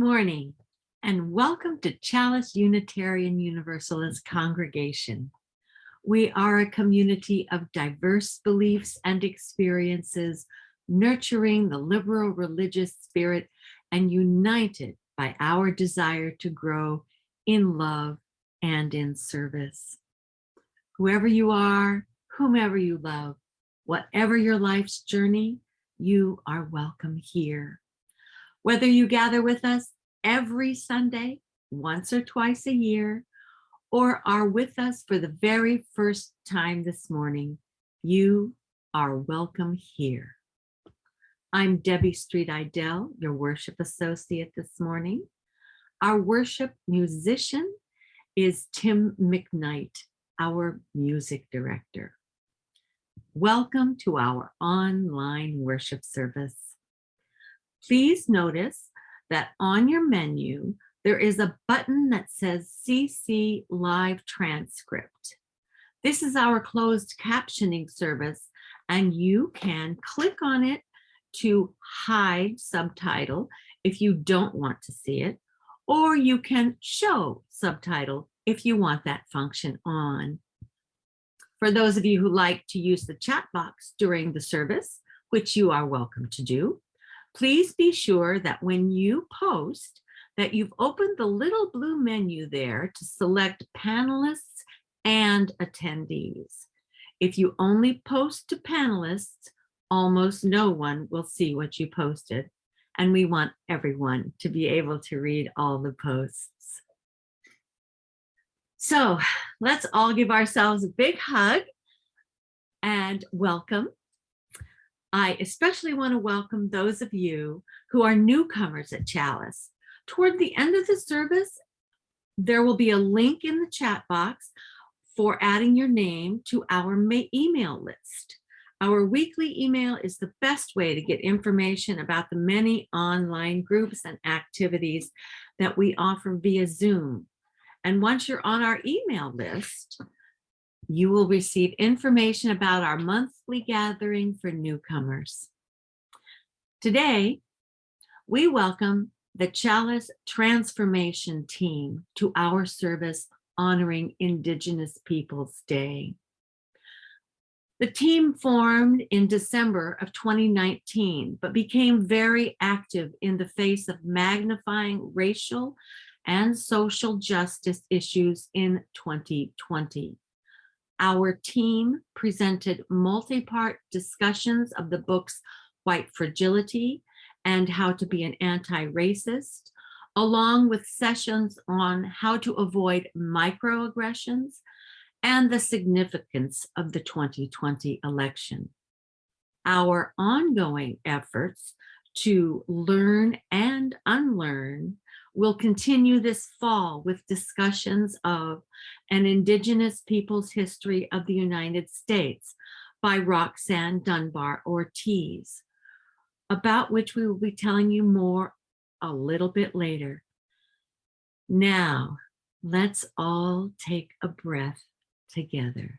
morning, and welcome to Chalice Unitarian Universalist Congregation. We are a community of diverse beliefs and experiences, nurturing the liberal religious spirit and united by our desire to grow in love and in service. Whoever you are, whomever you love, whatever your life's journey, you are welcome here. Whether you gather with us every Sunday, once or twice a year, or are with us for the very first time this morning, you are welcome here. I'm Debbie Street-Idell, your worship associate this morning. Our worship musician is Tim McKnight, our music director. Welcome to our online worship service. Please notice that on your menu, there is a button that says CC Live Transcript. This is our closed captioning service, and you can click on it to hide subtitle if you don't want to see it, or you can show subtitle if you want that function on. For those of you who like to use the chat box during the service, which you are welcome to do, please be sure that when you post that you've opened the little blue menu there to select panelists and attendees. If you only post to panelists, almost no one will see what you posted, and we want everyone to be able to read all the posts. So let's all give ourselves a big hug and welcome. I especially want to welcome those of you who are newcomers at Chalice. Toward the end of the service, there will be a link in the chat box for adding your name to our email list. Our weekly email is the best way to get information about the many online groups and activities that we offer via Zoom. And once you're on our email list, you will receive information about our monthly gathering for newcomers. Today, we welcome the Chalice Transformation Team to our service honoring Indigenous Peoples Day. The team formed in December of 2019, but became very active in the face of magnifying racial and social justice issues in 2020. Our team presented multi-part discussions of the books White Fragility and How to Be an Anti-Racist, along with sessions on how to avoid microaggressions and the significance of the 2020 election. Our ongoing efforts to learn and unlearn will continue this fall with discussions of An Indigenous Peoples History of the United States by Roxanne Dunbar Ortiz, about which we will be telling you more a little bit later. Now, let's all take a breath together.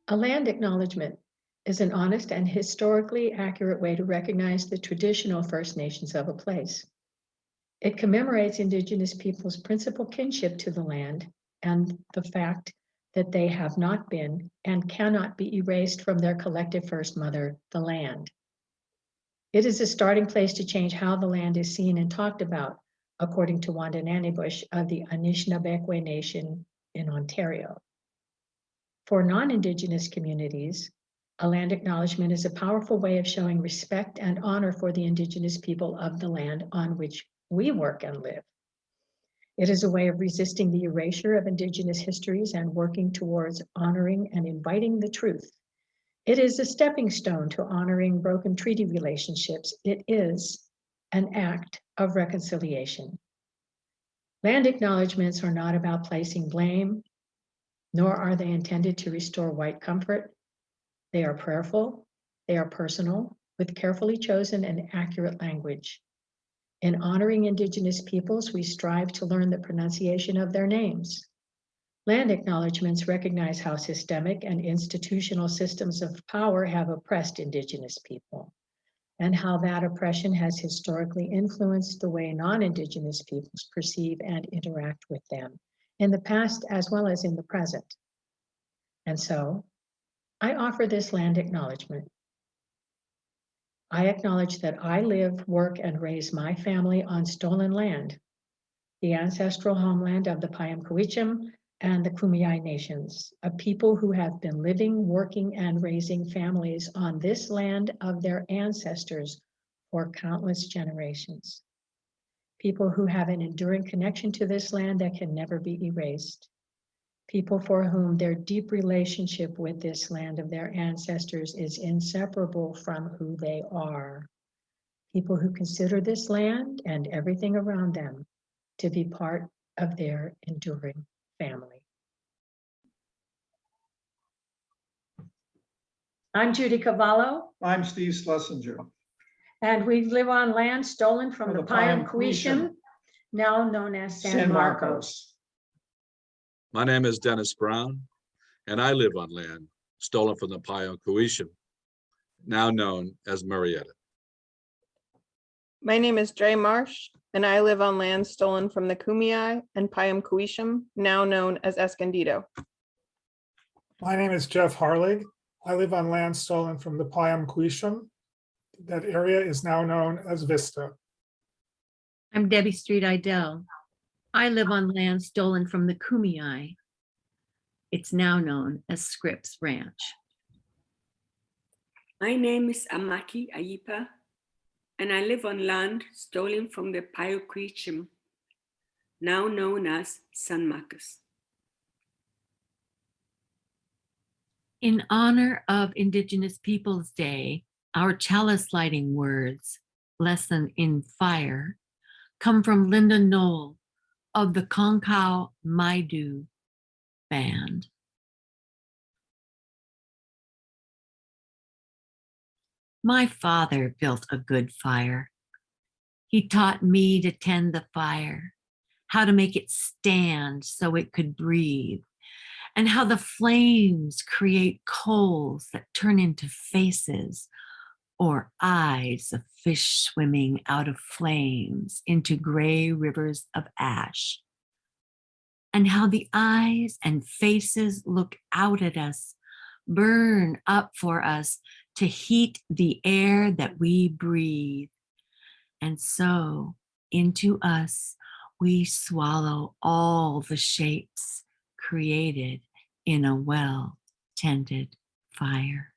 A land acknowledgement is an honest and historically accurate way to recognize the traditional First Nations of a place. It commemorates Indigenous peoples' principal kinship to the land and the fact that they have not been and cannot be erased from their collective First Mother, the land. It is a starting place to change how the land is seen and talked about, according to Wanda Nannybush of the Anishinaabe Nation in Ontario. For non-Indigenous communities, a land acknowledgement is a powerful way of showing respect and honor for the Indigenous people of the land on which we work and live. It is a way of resisting the erasure of Indigenous histories and working towards honoring and inviting the truth. It is a stepping stone to honoring broken treaty relationships. It is an act of reconciliation. Land acknowledgements are not about placing blame, nor are they intended to restore white comfort. They are prayerful, they are personal, with carefully chosen and accurate language. In honoring Indigenous peoples, we strive to learn the pronunciation of their names. Land acknowledgements recognize how systemic and institutional systems of power have oppressed Indigenous people, and how that oppression has historically influenced the way non-Indigenous peoples perceive and interact with them, in the past as well as in the present. And so, I offer this land acknowledgement. I acknowledge that I live, work, and raise my family on stolen land, the ancestral homeland of the Payam and the Kumeyaay nations, a people who have been living, working, and raising families on this land of their ancestors for countless generations. People who have an enduring connection to this land that can never be erased. People for whom their deep relationship with this land of their ancestors is inseparable from who they are. People who consider this land and everything around them to be part of their enduring family. I'm Judy Cavallo, I'm Steve Schlesinger. and we live on land stolen from the Payam Kumeyaay, now known as San Marcos. My name is Dennis Brown, and I live on land stolen from the Payam, now known as Marietta. My name is Dre Marsh, and I live on land stolen from the Kumeyaay and Payam, now known as Escondido. My name is Jeff Harlig. I live on land stolen from the Payam. That area is now known as Vista. I'm Debbie Street Idell. I live on land stolen from the Kumeyaay. It's now known as Scripps Ranch. My name is Amaki Ayipa, and I live on land stolen from the Payam, now known as San Marcos. In honor of Indigenous Peoples Day, our chalice lighting words, Lesson in Fire, come from Linda Knoll of the Konkau Maidu Band. My father built a good fire. He taught me to tend the fire, how to make it stand so it could breathe, and how the flames create coals that turn into faces or eyes of fish swimming out of flames into gray rivers of ash, and how the eyes and faces look out at us, burn up for us to heat the air that we breathe. And so into us, we swallow all the shapes created in a well-tended fire.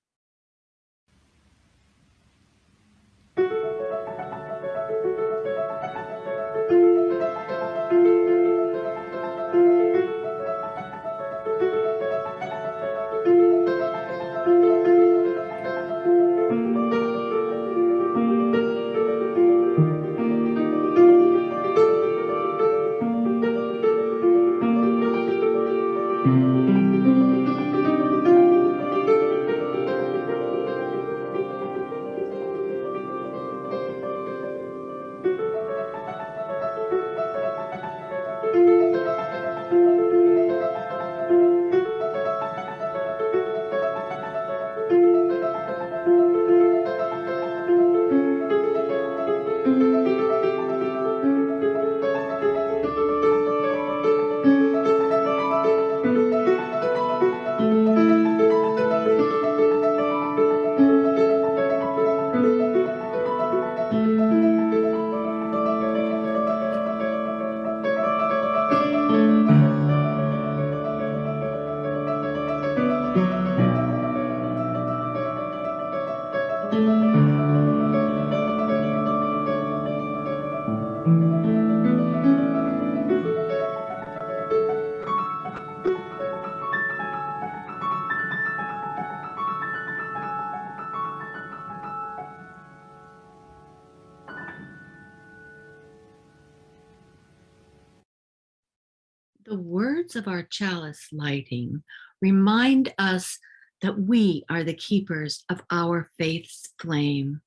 The words of our chalice lighting remind us that we are the keepers of our faith's flame.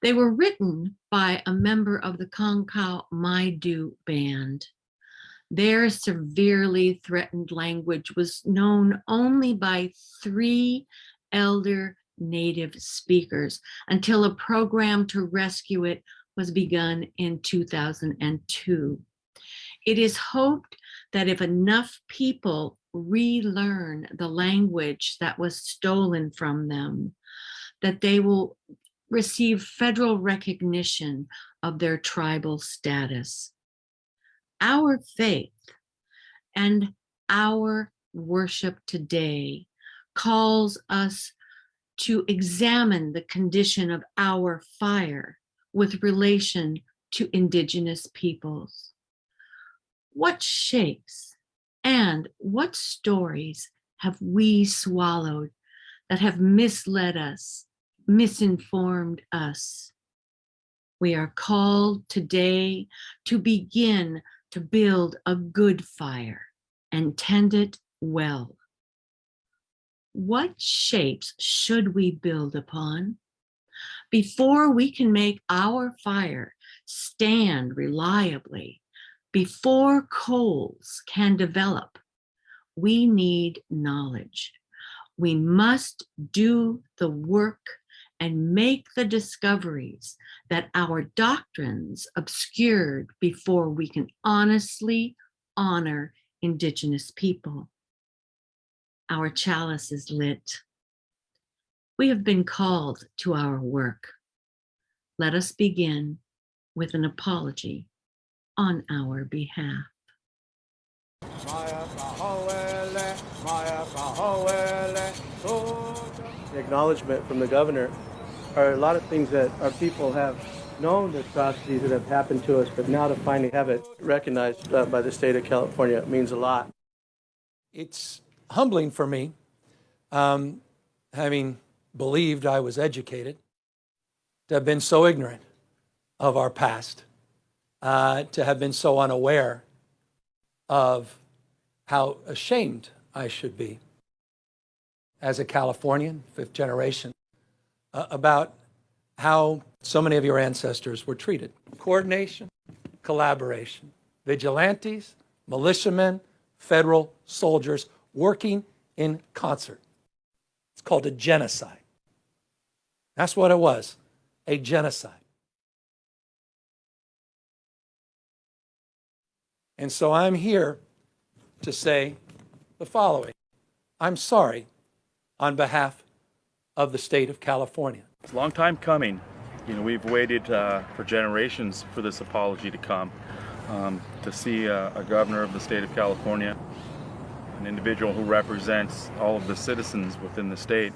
They were written by a member of the Concow Maidu band. Their severely threatened language was known only by 3 elder native speakers until a program to rescue it was begun in 2002. It is hoped that if enough people relearn the language that was stolen from them, that they will receive federal recognition of their tribal status. Our faith and our worship today calls us to examine the condition of our fire with relation to Indigenous peoples. What shapes and what stories have we swallowed that have misled us, misinformed us? We are called today to begin to build a good fire and tend it well. What shapes should we build upon? Before we can make our fire stand reliably, before coals can develop, we need knowledge. We must do the work and make the discoveries that our doctrines obscured before we can honestly honor Indigenous people. Our chalice is lit. We have been called to our work. Let us begin with an apology on our behalf. The acknowledgement from the governor are a lot of things that our people have known, the atrocities that have happened to us, but now to finally have it recognized by the state of California means a lot. It's humbling for me, having believed I was educated, to have been so ignorant of our past, to have been so unaware of how ashamed I should be as a Californian, 5th generation, about how so many of your ancestors were treated. Coordination, collaboration, vigilantes, militiamen, federal soldiers working in concert. It's called a genocide. That's what it was, a genocide. And so I'm here to say the following. I'm sorry on behalf of the state of California. It's a long time coming. We've waited for generations for this apology to come. To see a governor of the state of California, an individual who represents all of the citizens within the state,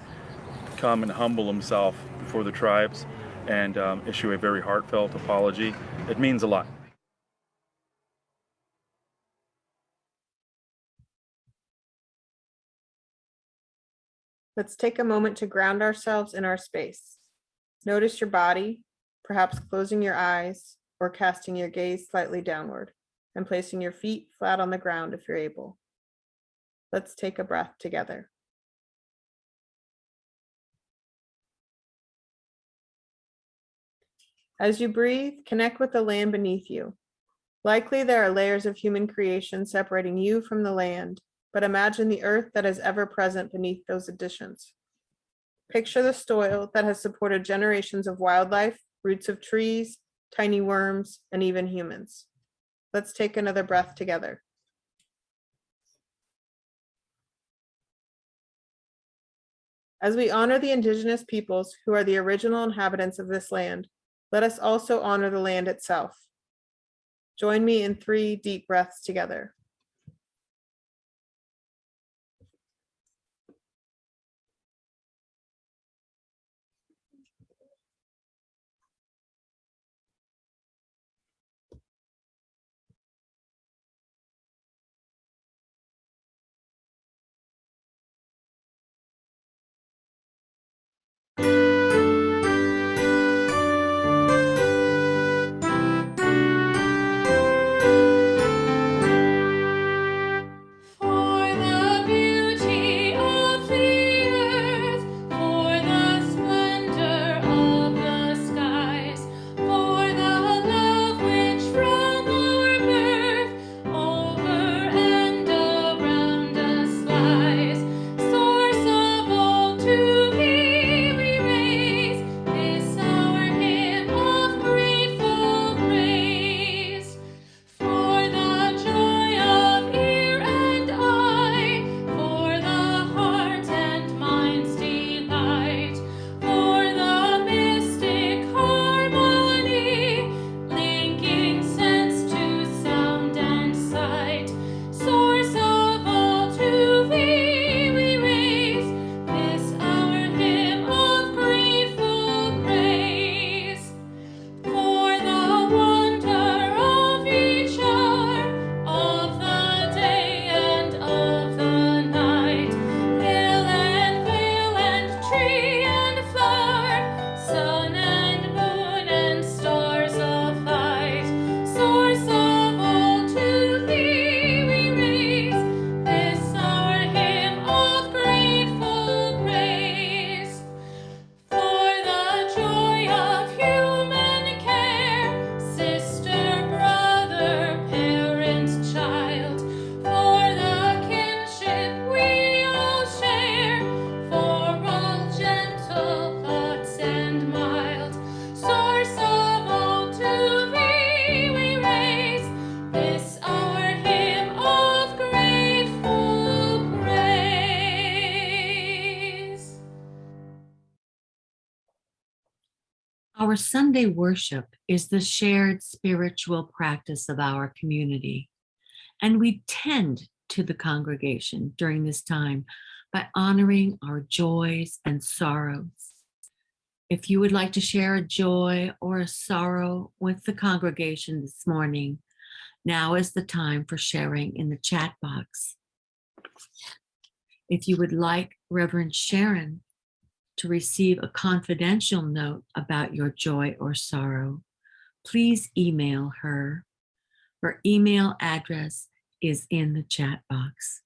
come and humble himself before the tribes and issue a very heartfelt apology. It means a lot. Let's take a moment to ground ourselves in our space. Notice your body, perhaps closing your eyes or casting your gaze slightly downward and placing your feet flat on the ground if you're able. Let's take a breath together. As you breathe, connect with the land beneath you. Likely there are layers of human creation separating you from the land, but imagine the earth that is ever present beneath those additions. Picture the soil that has supported generations of wildlife, roots of trees, tiny worms, and even humans. Let's take another breath together. As we honor the Indigenous peoples who are the original inhabitants of this land, let us also honor the land itself. Join me in 3 deep breaths together. Our Sunday worship is the shared spiritual practice of our community, and we tend to the congregation during this time by honoring our joys and sorrows. If you would like to share a joy or a sorrow with the congregation this morning, now is the time for sharing in the chat box. If you would like Reverend Sharon to receive a confidential note about your joy or sorrow, please email her. Her email address is in the chat box.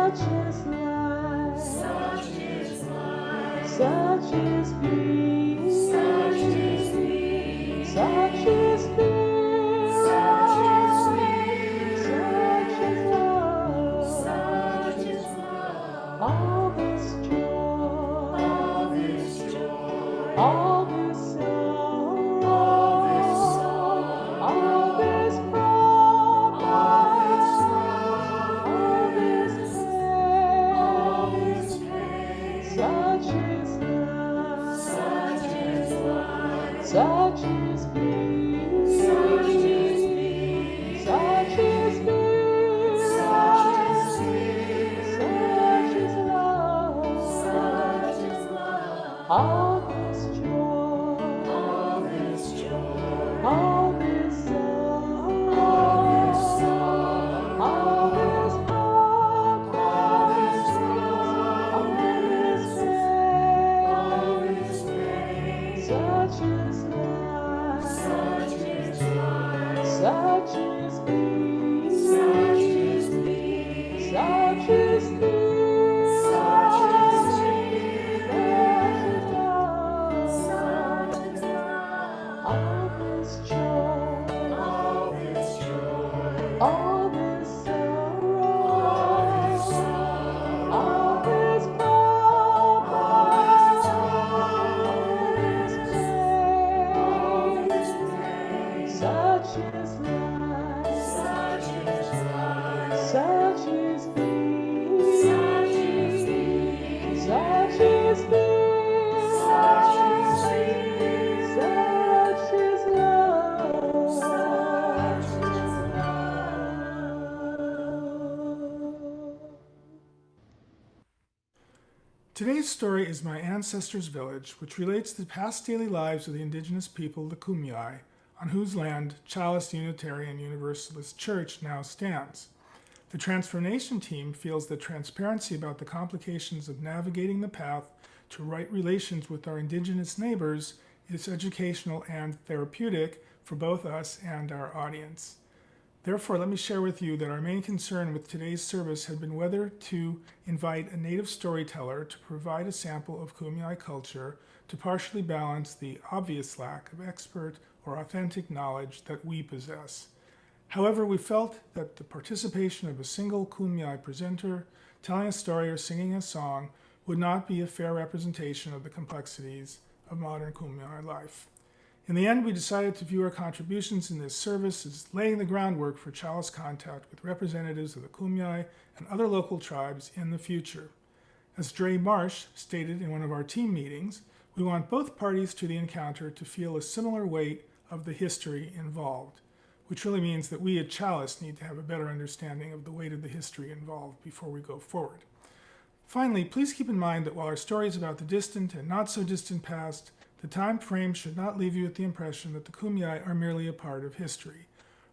Such is life. Such is life. Such is peace. Such is peace. Such is fear. Such is fear. Such is love. Such is love. All this joy. All this joy. All this sorrow. All this sorrow. All this pride. All this pride. All this pain. All this pain. Such is love. Such is life. Such is peace. Such is peace. Such is peace. Such is peace. Such is love. Such is love. All this joy. All this joy. All this sorrow. All this sorrow. All this pride. All this pride. All this pain. All this pain. Such is life. Such is life. Such is peace. Such is peace. Such is peace. Such is peace. Such is love. Such is love. All this joy. All this joy. All this sorrow. All this sorrow. All this pride. All this pride. All this pain. Such is life. Such is life. Such is peace. Such is peace. Such is peace. Such is peace. Such is love. Such is love. Today's story is My Ancestors' Village, which relates the past daily lives of the indigenous people, the Kumeyaay, on whose land Chalice Unitarian Universalist Church now stands. The Transformation team feels that transparency about the complications of navigating the path to right relations with our indigenous neighbors is educational and therapeutic for both us and our audience. Therefore, let me share with you that our main concern with today's service had been whether to invite a native storyteller to provide a sample of Kumeyaay culture to partially balance the obvious lack of expert or authentic knowledge that we possess. However, we felt that the participation of a single Kumeyaay presenter telling a story or singing a song would not be a fair representation of the complexities of modern Kumeyaay life. In the end, we decided to view our contributions in this service as laying the groundwork for Chalice contact with representatives of the Kumeyaay and other local tribes in the future. As Dre Marsh stated in one of our team meetings, we want both parties to the encounter to feel a similar weight of the history involved, which really means that we at Chalice need to have a better understanding of the weight of the history involved before we go forward. Finally, please keep in mind that while our story is about the distant and not so distant past, the time frame should not leave you with the impression that the Kumeyaay are merely a part of history.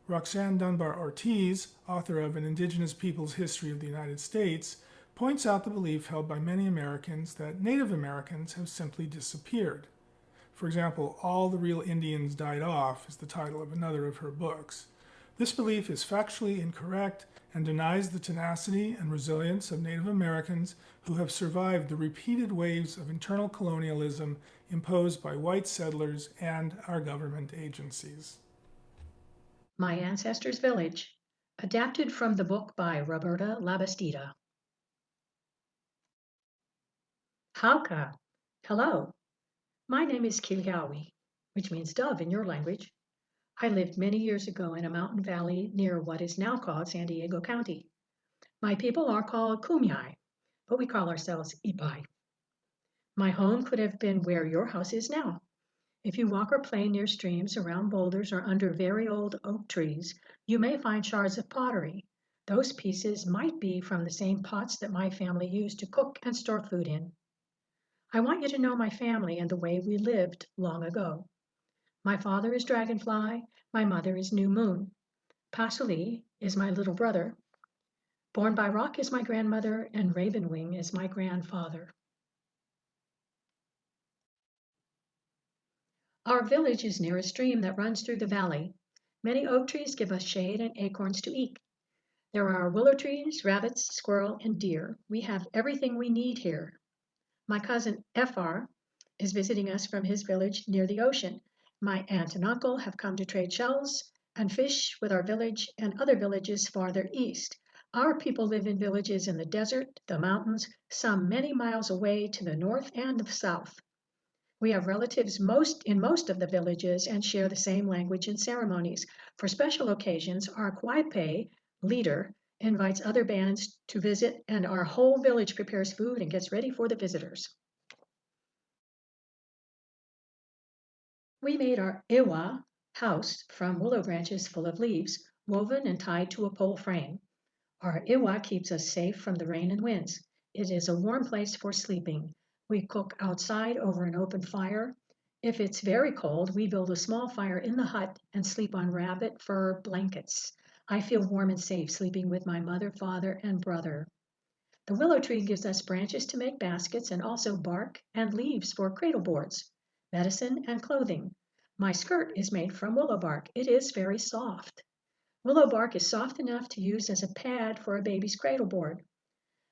Roxanne Dunbar Ortiz, author of An Indigenous People's History of the United States, points out the belief held by many Americans that Native Americans have simply disappeared. For example, All the Real Indians Died Off is the title of another of her books. This belief is factually incorrect and denies the tenacity and resilience of Native Americans who have survived the repeated waves of internal colonialism imposed by white settlers and our government agencies. My Ancestors' Village, adapted from the book by Roberta Labastida. Hauka, hello. My name is Kumeyaay, which means dove in your language. I lived many years ago in a mountain valley near what is now called San Diego County. My people are called Kumeyaay, but we call ourselves Ipai. My home could have been where your house is now. If you walk or play near streams, around boulders, or under very old oak trees, you may find shards of pottery. Those pieces might be from the same pots that my family used to cook and store food in. I want you to know my family and the way we lived long ago. My father is Dragonfly, my mother is New Moon. Pasuli is my little brother. Born by Rock is my grandmother, and Ravenwing is my grandfather. Our village is near a stream that runs through the valley. Many oak trees give us shade and acorns to eat. There are willow trees, rabbits, squirrel, and deer. We have everything we need here. My cousin FR is visiting us from his village near the ocean. My aunt and uncle have come to trade shells and fish with our village and other villages farther east. Our people live in villages in the desert, the mountains, some many miles away to the north and the south. We have relatives in most of the villages and share the same language and ceremonies. For special occasions, our Kumeyaay leader invites other bands to visit, and our whole village prepares food and gets ready for the visitors. We made our Ewa house from willow branches full of leaves, woven and tied to a pole frame. Our Ewa keeps us safe from the rain and winds. It is a warm place for sleeping. We cook outside over an open fire. If it's very cold, we build a small fire in the hut and sleep on rabbit fur blankets. I feel warm and safe sleeping with my mother, father, and brother. The willow tree gives us branches to make baskets and also bark and leaves for cradle boards, medicine, and clothing. My skirt is made from willow bark. It is very soft. Willow bark is soft enough to use as a pad for a baby's cradle board.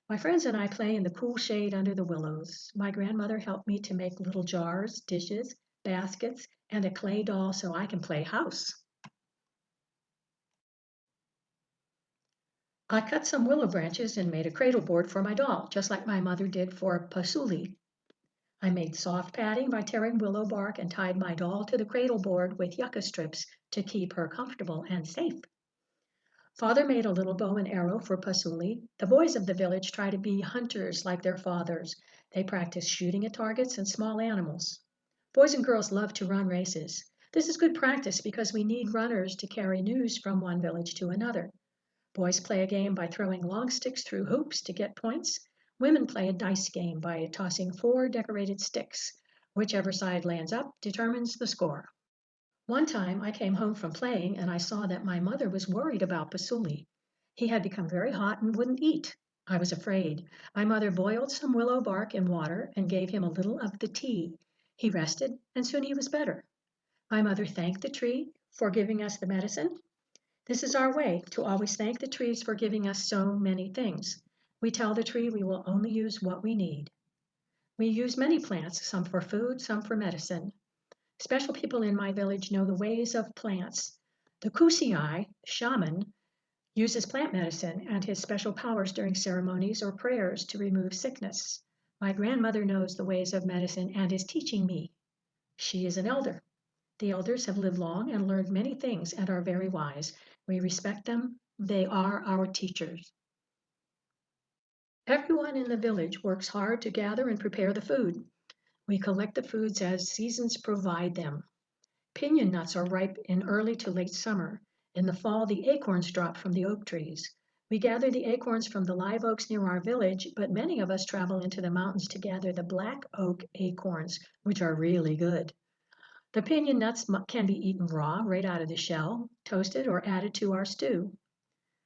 My friends and I play in the cool shade under the willows. My grandmother helped me to make little jars, dishes, baskets, and a clay doll so I can play house. I cut some willow branches and made a cradle board for my doll, just like my mother did for Pasuli. I made soft padding by tearing willow bark and tied my doll to the cradle board with yucca strips to keep her comfortable and safe. Father made a little bow and arrow for Pasuli. The boys of the village try to be hunters like their fathers. They practice shooting at targets and small animals. Boys and girls love to run races. This is good practice because we need runners to carry news from one village to another. Boys play a game by throwing long sticks through hoops to get points. Women play a dice game by tossing 4 decorated sticks. Whichever side lands up determines the score. One time I came home from playing and I saw that my mother was worried about Pasuli. He had become very hot and wouldn't eat. I was afraid. My mother boiled some willow bark in water and gave him a little of the tea. He rested and soon he was better. My mother thanked the tree for giving us the medicine. This is our way, to always thank the trees for giving us so many things. We tell the tree we will only use what we need. We use many plants, some for food, some for medicine. Special people in my village know the ways of plants. The Kumeyaay shaman uses plant medicine and his special powers during ceremonies or prayers to remove sickness. My grandmother knows the ways of medicine and is teaching me. She is an elder. The elders have lived long and learned many things and are very wise. We respect them. They are our teachers. Everyone in the village works hard to gather and prepare the food. We collect the foods as seasons provide them. Piñon nuts are ripe in early to late summer. In the fall, the acorns drop from the oak trees. We gather the acorns from the live oaks near our village, but many of us travel into the mountains to gather the black oak acorns, which are really good. The piñon nuts can be eaten raw, right out of the shell, toasted, or added to our stew.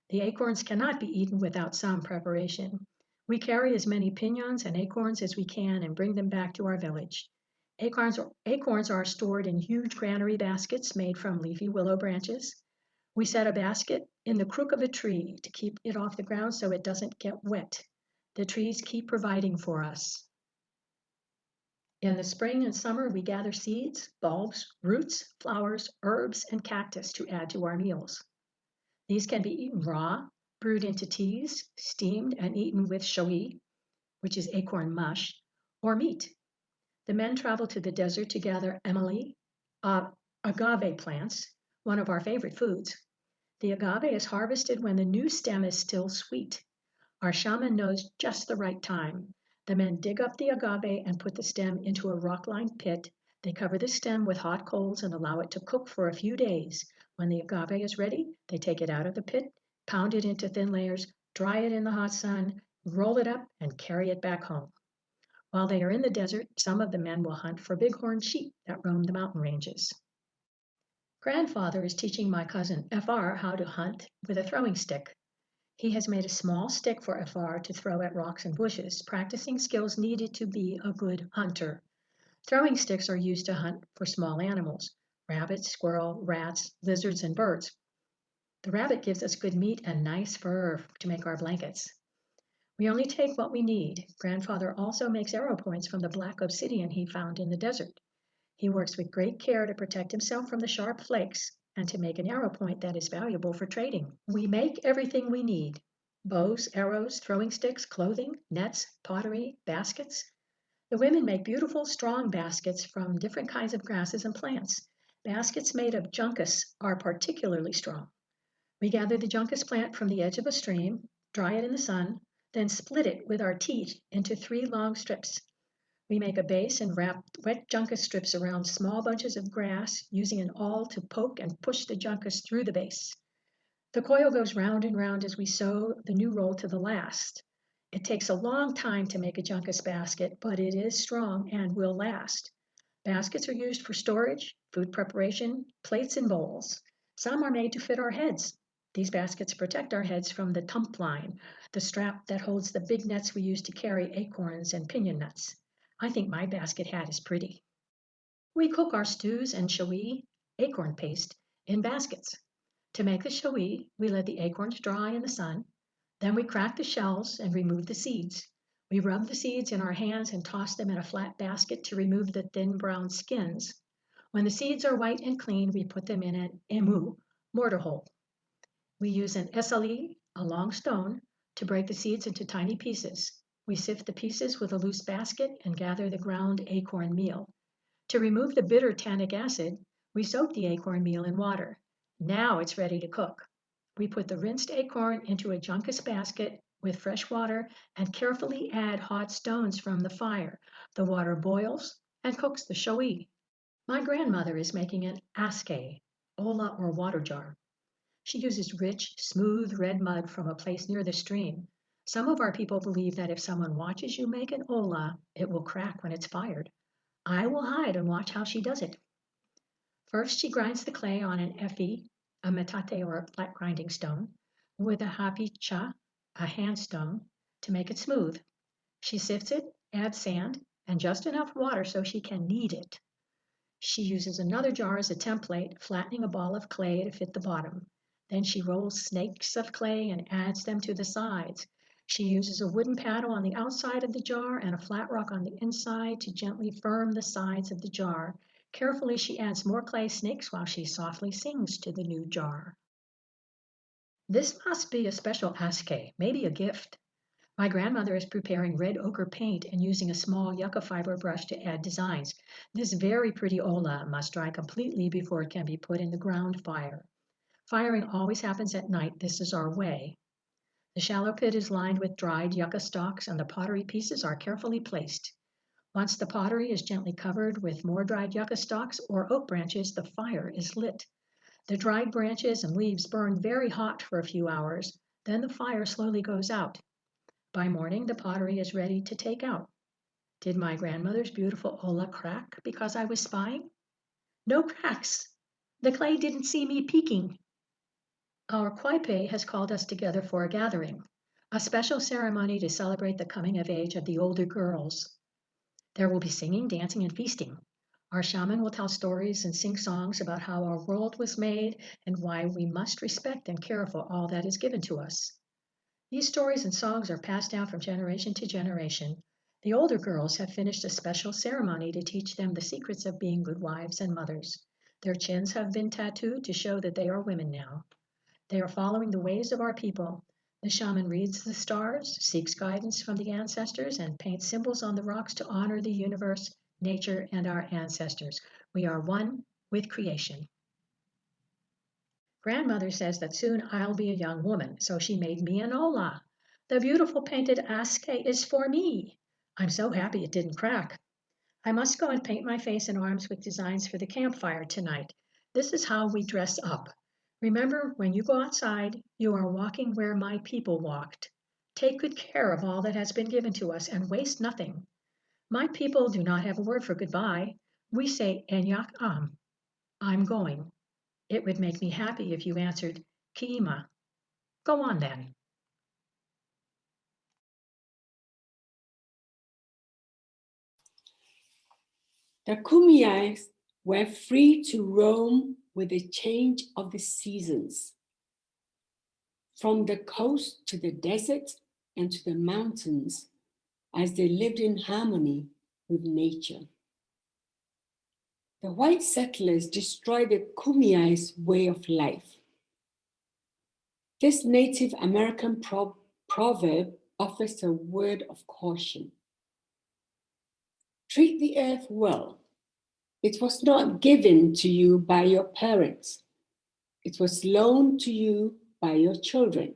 The acorns cannot be eaten without some preparation. We carry as many piñons and acorns as we can and bring them back to our village. Acorns are stored in huge granary baskets made from leafy willow branches. We set a basket in the crook of a tree to keep it off the ground so it doesn't get wet. The trees keep providing for us. In the spring and summer, we gather seeds, bulbs, roots, flowers, herbs, and cactus to add to our meals. These can be eaten raw, brewed into teas, steamed, and eaten with shogi, which is acorn mush, or meat. The men travel to the desert to gather emily, agave plants, one of our favorite foods. The agave is harvested when the new stem is still sweet. Our shaman knows just the right time. The men dig up the agave and put the stem into a rock-lined pit. They cover the stem with hot coals and allow it to cook for a few days. When the agave is ready, they take it out of the pit, pound it into thin layers, dry it in the hot sun, roll it up, and carry it back home. While they are in the desert, some of the men will hunt for bighorn sheep that roam the mountain ranges. Grandfather is teaching my cousin FR how to hunt with a throwing stick. He has made a small stick for FR to throw at rocks and bushes, practicing skills needed to be a good hunter. Throwing sticks are used to hunt for small animals, rabbits, squirrel, rats, lizards, and birds. The rabbit gives us good meat and nice fur to make our blankets. We only take what we need. Grandfather also makes arrow points from the black obsidian he found in the desert. He works with great care to protect himself from the sharp flakes and to make an arrow point that is valuable for trading. We make everything we need: bows, arrows, throwing sticks, clothing, nets, pottery, baskets. The women make beautiful, strong baskets from different kinds of grasses and plants. Baskets made of juncus are particularly strong. We gather the juncus plant from the edge of a stream, dry it in the sun, then split it with our teeth into 3 long strips. We make a base and wrap wet juncus strips around small bunches of grass, using an awl to poke and push the juncus through the base. The coil goes round and round as we sew the new roll to the last. It takes a long time to make a juncus basket, but it is strong and will last. Baskets are used for storage, food preparation, plates and bowls. Some are made to fit our heads. These baskets protect our heads from the tump line, the strap that holds the big nets we use to carry acorns and piñon nuts. I think my basket hat is pretty. We cook our stews and shawi, acorn paste, in baskets. To make the shawi, we let the acorns dry in the sun. Then we crack the shells and remove the seeds. We rub the seeds in our hands and toss them in a flat basket to remove the thin brown skins. When the seeds are white and clean, we put them in an emu, mortar hole. We use an esali, a long stone, to break the seeds into tiny pieces. We sift the pieces with a loose basket and gather the ground acorn meal. To remove the bitter tannic acid, we soak the acorn meal in water. Now it's ready to cook. We put the rinsed acorn into a juncus basket with fresh water and carefully add hot stones from the fire. The water boils and cooks the shawi. My grandmother is making an aske, ola or water jar. She uses rich, smooth red mud from a place near the stream. Some of our people believe that if someone watches you make an ola, it will crack when it's fired. I will hide and watch how she does it. First, she grinds the clay on an efi, a metate or a flat grinding stone, with a hapicha, a hand stone, to make it smooth. She sifts it, adds sand, and just enough water so she can knead it. She uses another jar as a template, flattening a ball of clay to fit the bottom. Then she rolls snakes of clay and adds them to the sides. She uses a wooden paddle on the outside of the jar and a flat rock on the inside to gently firm the sides of the jar. Carefully, she adds more clay snakes while she softly sings to the new jar. This must be a special aske, maybe a gift. My grandmother is preparing red ochre paint and using a small yucca fiber brush to add designs. This very pretty ola must dry completely before it can be put in the ground fire. Firing always happens at night. This is our way. The shallow pit is lined with dried yucca stalks and the pottery pieces are carefully placed. Once the pottery is gently covered with more dried yucca stalks or oak branches, the fire is lit. The dried branches and leaves burn very hot for a few hours. Then the fire slowly goes out. By morning, the pottery is ready to take out. Did my grandmother's beautiful ola crack because I was spying? No cracks. The clay didn't see me peeking. Our Kwaipe has called us together for a gathering, a special ceremony to celebrate the coming of age of the older girls. There will be singing, dancing, and feasting. Our shaman will tell stories and sing songs about how our world was made and why we must respect and care for all that is given to us. These stories and songs are passed down from generation to generation. The older girls have finished a special ceremony to teach them the secrets of being good wives and mothers. Their chins have been tattooed to show that they are women now. They are following the ways of our people. The shaman reads the stars, seeks guidance from the ancestors, and paints symbols on the rocks to honor the universe, nature, and our ancestors. We are one with creation. Grandmother says that soon I'll be a young woman, so she made me an ola. The beautiful painted aske is for me. I'm so happy it didn't crack. I must go and paint my face and arms with designs for the campfire tonight. This is how we dress up. Remember, when you go outside, you are walking where my people walked. Take good care of all that has been given to us and waste nothing. My people do not have a word for goodbye. We say enyak am. I'm going. It would make me happy if you answered Kiima. Go on then. The Kumeyaay were free to roam with the change of the seasons. from the coast to the desert and to the mountains, as they lived in harmony with nature. The white settlers destroyed the Kumeyaay's way of life. This Native American proverb offers a word of caution. Treat the earth well. It was not given to you by your parents. It was loaned to you by your children.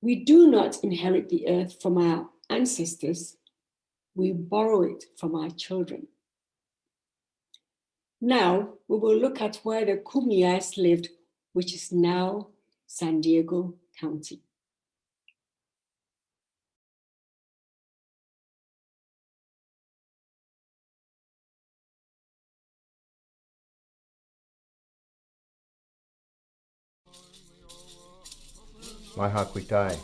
We do not inherit the earth from our ancestors. We borrow it from our children. Now we will look at where the Kumeyaay lived, which is now San Diego County. Kumeyaay,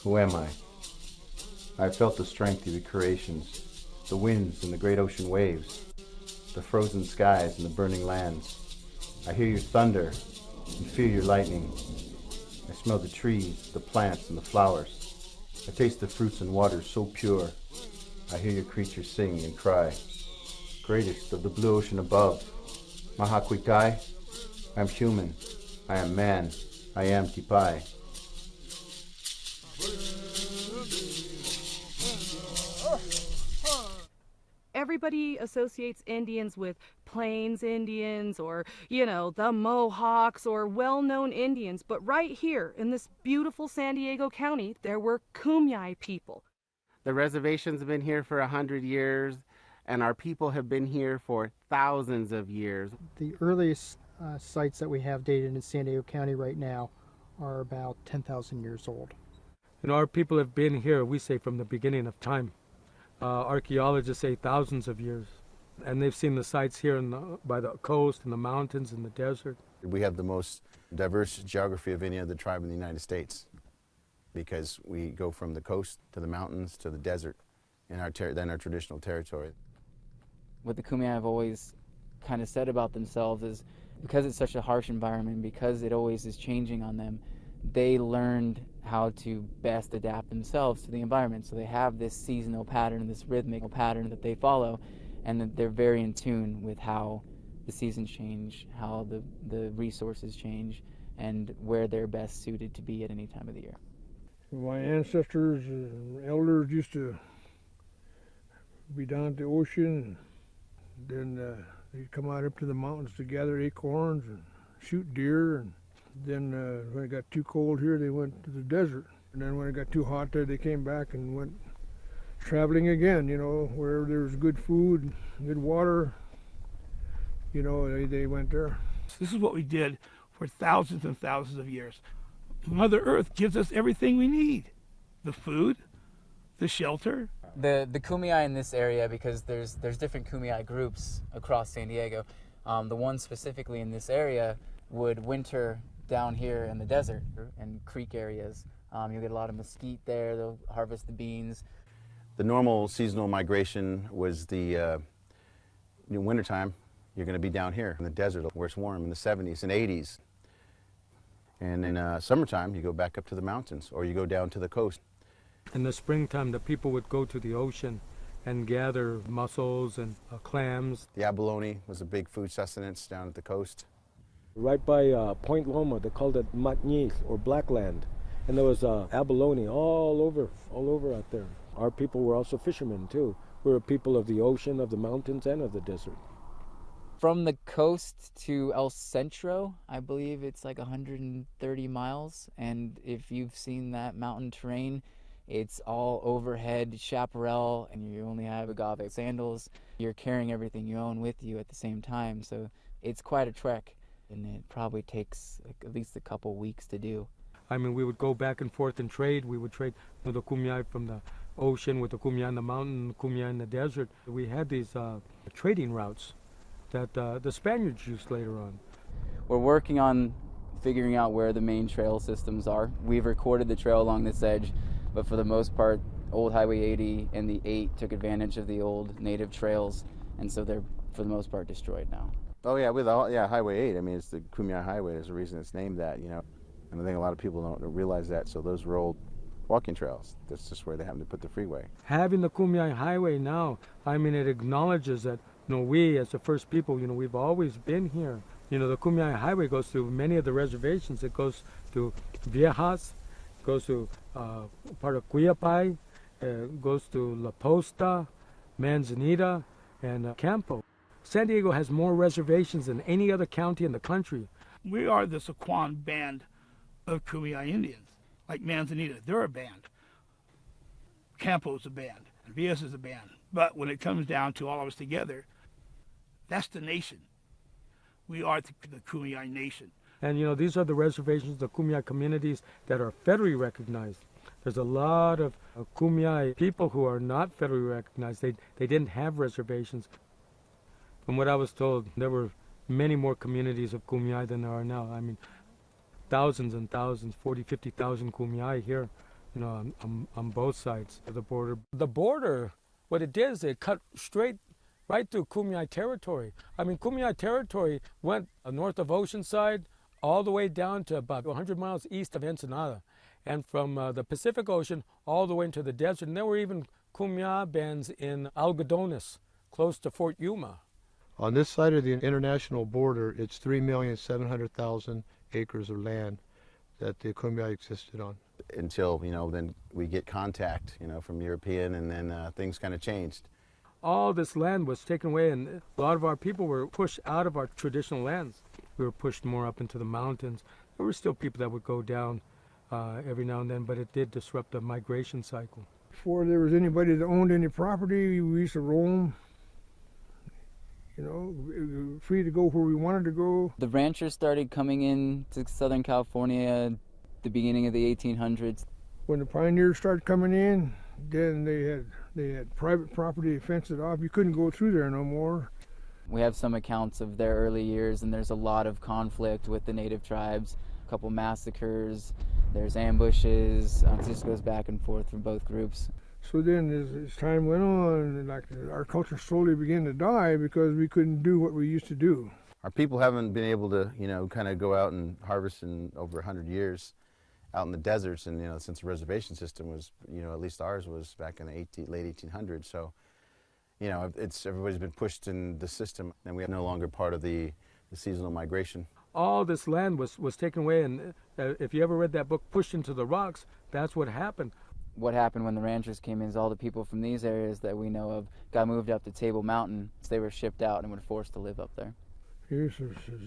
who am I? I have felt the strength of the creations, the winds and the great ocean waves, the frozen skies and the burning lands. I hear your thunder and feel your lightning. I smell the trees, the plants, and the flowers. I taste the fruits and waters so pure. I hear your creatures sing and cry. Greatest of the blue ocean above, Kumeyaay, I am human, I am man, I am Tipai. Everybody associates Indians with Plains Indians or, the Mohawks or well-known Indians. But right here in this beautiful San Diego County, there were Kumeyaay people. The reservation's been here for 100 years, and our people have been here for thousands of years. The earliest sites that we have dated in San Diego County right now are about 10,000 years old. Our people have been here, we say, from the beginning of time. Archaeologists say thousands of years, and they've seen the sites here by the coast and the mountains and the desert. We have the most diverse geography of any other tribe in the United States because we go from the coast to the mountains to the desert in our traditional territory. What the Kumeyaay have always kind of said about themselves is because it's such a harsh environment, because it always is changing on them, they learned how to best adapt themselves to the environment. So they have this seasonal pattern, this rhythmic pattern that they follow, and that they're very in tune with how the seasons change, how the resources change, and where they're best suited to be at any time of the year. My ancestors and elders used to be down at the ocean, and then they'd come out up to the mountains to gather acorns and shoot deer, and then when it got too cold here, they went to the desert. And then when it got too hot there, they came back and went traveling again, where there was good food, good water, they went there. This is what we did for thousands and thousands of years. Mother Earth gives us everything we need. The food, the shelter. The Kumeyaay in this area, because there's different Kumeyaay groups across San Diego, the one specifically in this area would winter down here in the desert and creek areas. You'll get a lot of mesquite there. They'll harvest the beans. The normal seasonal migration was the wintertime. You're going to be down here in the desert where it's warm in the 70s and 80s. And in summertime, you go back up to the mountains or you go down to the coast. In the springtime, the people would go to the ocean and gather mussels and clams. The abalone was a big food sustenance down at the coast. Right by Point Loma, they called it Matnis, or Blackland. And there was abalone all over out there. Our people were also fishermen, too. We were people of the ocean, of the mountains, and of the desert. From the coast to El Centro, I believe it's like 130 miles. And if you've seen that mountain terrain, it's all overhead chaparral, and you only have agave sandals. You're carrying everything you own with you at the same time. So it's quite a trek. And it probably takes at least a couple weeks to do. I mean, we would go back and forth and trade. We would trade the Kumeyaay from the ocean with the Kumeyaay in the mountain, the Kumeyaay in the desert. We had these trading routes that the Spaniards used later on. We're working on figuring out where the main trail systems are. We've recorded the trail along this edge, but for the most part, old Highway 80 and the 8 took advantage of the old native trails, and so they're, for the most part, destroyed now. Oh yeah, with Highway 8. I mean, it's the Kumeyaay Highway. There's a reason it's named that, And I think a lot of people don't realize that. So those were old walking trails. That's just where they happened to put the freeway. Having the Kumeyaay Highway now, I mean, it acknowledges that, we as the first people, we've always been here. The Kumeyaay Highway goes through many of the reservations. It goes to Viejas, goes to part of Kumeyaay, goes to La Posta, Manzanita, and Campo. San Diego has more reservations than any other county in the country. We are the Sequan band of Kumeyaay Indians. Like Manzanita, they're a band. Campo's a band, and Villas is a band. But when it comes down to all of us together, that's the nation. We are the Kumeyaay Nation. And these are the reservations, the Kumeyaay communities that are federally recognized. There's a lot of Kumeyaay people who are not federally recognized. They didn't have reservations. From what I was told, there were many more communities of Kumeyaay than there are now. I mean, thousands and thousands, 40, 50,000 Kumeyaay here, on both sides of the border. The border, what it did is it cut right through Kumeyaay territory. I mean, Kumeyaay territory went north of Oceanside all the way down to about 100 miles east of Ensenada. And from the Pacific Ocean all the way into the desert. And there were even Kumeyaay bands in Algodones, close to Fort Yuma. On this side of the international border, it's 3,700,000 acres of land that the Kumeyaay existed on. Until, then we get contact, from European, and then things kind of changed. All this land was taken away, and a lot of our people were pushed out of our traditional lands. We were pushed more up into the mountains. There were still people that would go down every now and then, but it did disrupt the migration cycle. Before there was anybody that owned any property, we used to roam, free to go where we wanted to go. The ranchers started coming in to Southern California at the beginning of the 1800s. When the pioneers started coming in, then they had private property fenced it off. You couldn't go through there no more. We have some accounts of their early years, and there's a lot of conflict with the native tribes, a couple massacres, there's ambushes. It just goes back and forth from both groups. So then as time went on, our culture slowly began to die because we couldn't do what we used to do. Our people haven't been able to, kind of go out and harvest in over 100 years out in the deserts. And, since the reservation system was, at least ours was back in the late 1800s. So, everybody's been pushed in the system, and we are no longer part of the seasonal migration. All this land was taken away, and if you ever read that book, Pushed into the Rocks, that's what happened. What happened when the ranchers came in is all the people from these areas that we know of got moved up to Table Mountain. So they were shipped out and were forced to live up there. Here's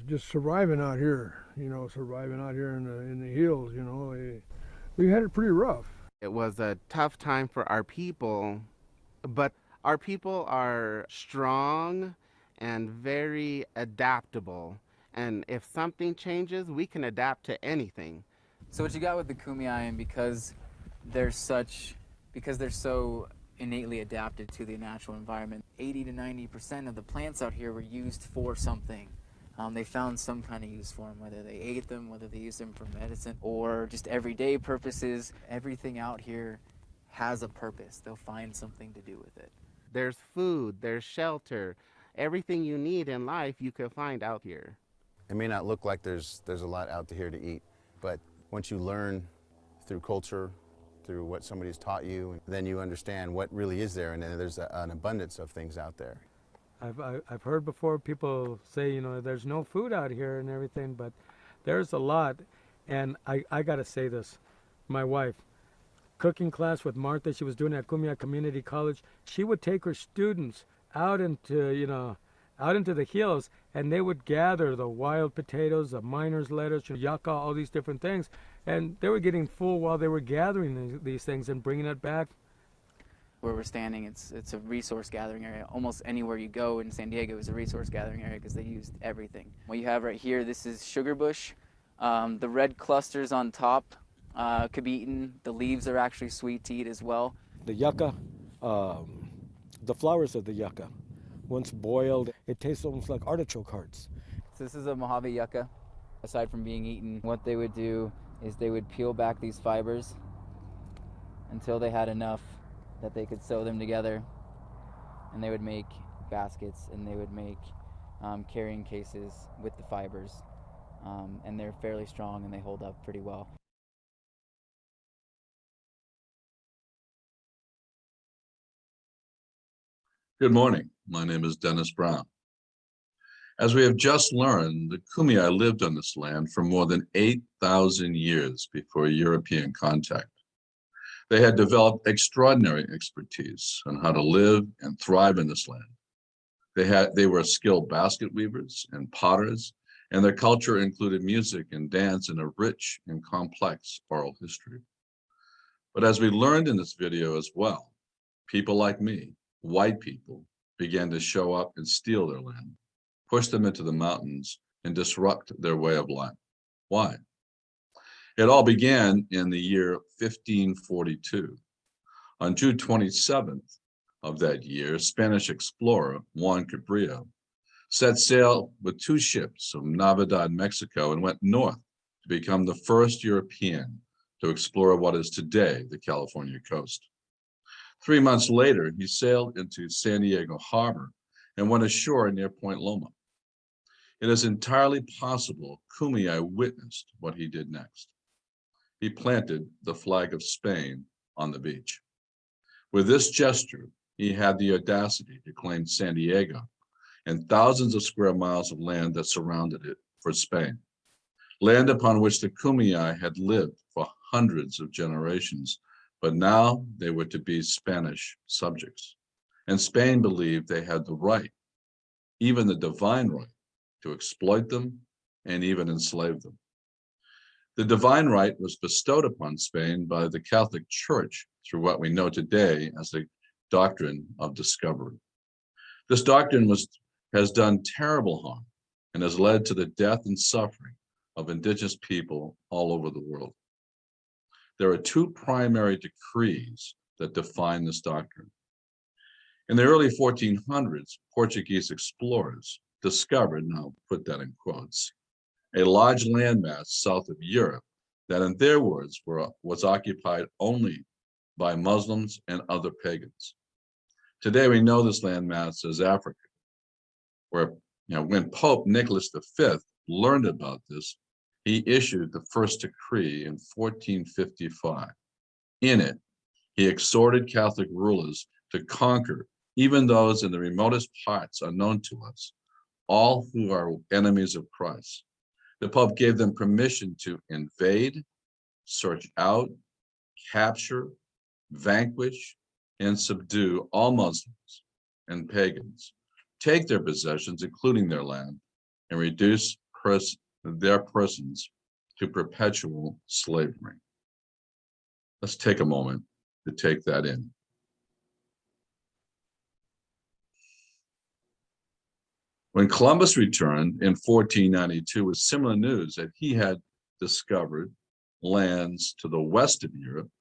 just surviving out here, surviving out here in the hills, We had it pretty rough. It was a tough time for our people, but our people are strong and very adaptable. And if something changes, we can adapt to anything. So what you got with the Kumeyaay, and because they're so innately adapted to the natural environment, 80 to 90% of the plants out here were used for something. They found some kind of use for them, whether they ate them, whether they used them for medicine, or just everyday purposes. Everything out here has a purpose. They'll find something to do with it. There's food, there's shelter. Everything you need in life you can find out here. It may not look like there's a lot out here to eat, but once you learn through culture, through what somebody's taught you, then you understand what really is there, and then there's an abundance of things out there. I've heard before people say, there's no food out here and everything, but there's a lot. And I got to say this, my wife, cooking class with Martha, she was doing at Kumeyaay Community College, she would take her students out into the hills, and they would gather the wild potatoes, the miner's lettuce, yucca, all these different things, and they were getting full while they were gathering these things and bringing it back. Where we're standing, it's a resource gathering area. Almost anywhere you go in San Diego is a resource gathering area because they used everything. What you have right here, this is sugar bush. The red clusters on top could be eaten. The leaves are actually sweet to eat as well. The yucca, the flowers of the yucca, once boiled, it tastes almost like artichoke hearts. So this is a Mojave yucca. Aside from being eaten, what they would do is they would peel back these fibers until they had enough that they could sew them together, and they would make baskets, and they would make carrying cases with the fibers. and they're fairly strong and they hold up pretty well. Good morning. My name is Dennis Brown. As we have just learned, the Kumeyaay lived on this land for more than 8,000 years before European contact. They had developed extraordinary expertise on how to live and thrive in this land. They were skilled basket weavers and potters, and their culture included music and dance and a rich and complex oral history. But as we learned in this video as well, people like me, white people, began to show up and steal their land, push them into the mountains, and disrupt their way of life. Why? It all began in the year 1542. On June 27th of that year, Spanish explorer Juan Cabrillo set sail with 2 ships from Navidad, Mexico, and went north to become the first European to explore what is today the California coast. 3 months later, he sailed into San Diego Harbor and went ashore near Point Loma. It is entirely possible Kumeyaay witnessed what he did next. He planted the flag of Spain on the beach. With this gesture, he had the audacity to claim San Diego and thousands of square miles of land that surrounded it for Spain, land upon which the Kumeyaay had lived for hundreds of generations, but now they were to be Spanish subjects. And Spain believed they had the right, even the divine right, to exploit them and even enslave them. The divine right was bestowed upon Spain by the Catholic Church through what we know today as the doctrine of discovery. This doctrine has done terrible harm and has led to the death and suffering of indigenous people all over the world. There are 2 primary decrees that define this doctrine. In the early 1400s, Portuguese explorers discovered, and I'll put that in quotes, a large landmass south of Europe that, in their words, was occupied only by Muslims and other pagans. Today, we know this landmass as Africa, where, when Pope Nicholas V learned about this, he issued the first decree in 1455. In it, he exhorted Catholic rulers to conquer even those in the remotest parts unknown to us, all who are enemies of Christ. The Pope gave them permission to invade, search out, capture, vanquish, and subdue all Muslims and pagans, take their possessions, including their land, and reduce their persons to perpetual slavery. Let's take a moment to take that in. When Columbus returned in 1492 with similar news that he had discovered lands to the west of Europe,